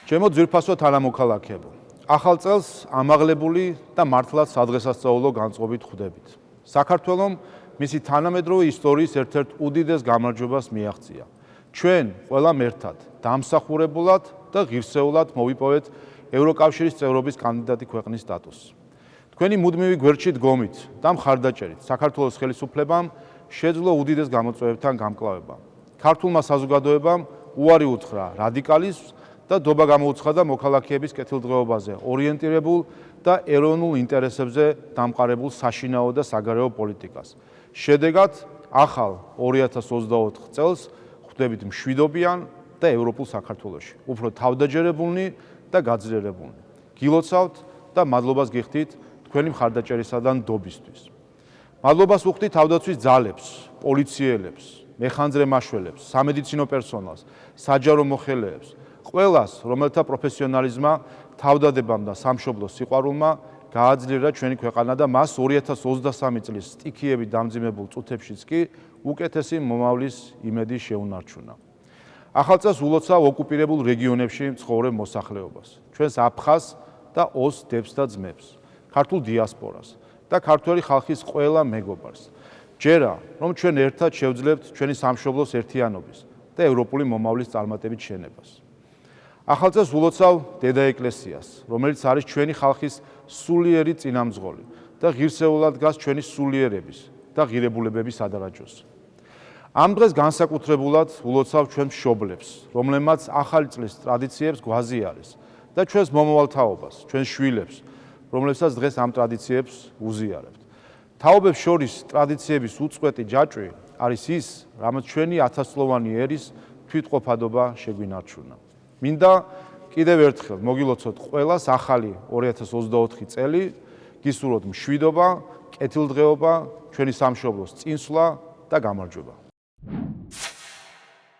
ჩემო ძვირფასო თანამოქალაქეებო, ახალ წელს ამაღლებული და მართლაც სადღესასწაულო განწყობით ხვდებით. საქართველომ მისი თანამედროვე ისტორიის ერთ-ერთ უდიდეს გამარჯვებას მიაღწია. ჩვენ ყველამ ერთად, დამსახურებულად და ღირსეულად მოვიპოვეთ ევროკავშირის წევრობის კანდიდატი ქვეყნის სტატუსს. თქვენი მუდმივი გვერდში დგომით და მხარდაჭერით საქართველოს ხელისუფლებამ შეძლო უდიდეს გამოწვევებთან გამკლავება. ქართულმა საზოგადოებამ უარი უთხრა რადიკალიზმს და დობა გამოუცხადა მოქალაქეების კეთილდღეობაზე ორიენტირებულ და ეროვნულ ინტერესებზე დამყარებულ საშინაო და საგარეო პოლიტიკას. შედეგად, ახალ 2024 წელს ხვდებით მშვიდობიან და ევროპულ საქართველოში, უფრო თავდაჯერებულნი და გაძლიერებულნი. გილოცავთ და მადლობას გიხდით თქვენი მხარდაჭერისა და ნდობისთვის. მადლობას ვუხდით თავდაცვის ძალებს, პოლიციელებს, მეხანძრე მაშველებს, სამედიცინო პერსონალს, საჯარო მოხელეებს, ყველას, რომელთა პროფესიონალიზმმა, თავდადებამ და სამშობლოს სიყვარულმა გააძლიერა ჩვენი ქვეყანა და მას 2023 წლის სტიქიებით დამძიმებულ წუთებშიც კი უკეთესი მომავლის იმედი შეუნარჩუნა. ახალ წელს ულოცავ ოკუპირებულ რეგიონებში მცხოვრებ მოსახლეობას, ჩვენს აფხაზს და ოს დებს და ძმებს, ქართულ დიასპორას და ქართველი ხალხის ყველა მეგობარს. ჯერა, რომ ჩვენ ერთად შევძლებთ ჩვენი სამშობლოს ერთიანობის და ევროპული მომავლის წარმატებით შენებას. ახალ წელს ულოცავ დედა ეკლესიას, რომელიც არის ჩვენი ხალხის სულიერი წინამძღოლი და ღირსეულად დგას ჩვენი სულიერების და ღირებულებების ადარაჯოს. ამ დღეს განსაკუთრებულად ულოცავ ჩვენ მშობლებს, რომლებმაც ახალი წლის ტრადიციებს გვაზიარეს და ჩვენს მომავალ თაობას, ჩვენს შვილებს, რომლებსაც დღეს ამ ტრადიციებს უზიარებთ. თაობებს შორის ტრადიციების უწყვეტი ჯაჭვი არის ის, რამაც ჩვენი ათასწლოვანი ერის თვითყოფადობა შეგვინარჩუნა. მინდა კიდევ ერთხელ მოგილოცოთ ყველას ახალი 2024 წელი, გისურვოთ მშვიდობა, კეთილდღეობა, ჩვენი სამშობლოს წინსვლა და გამარჯვება.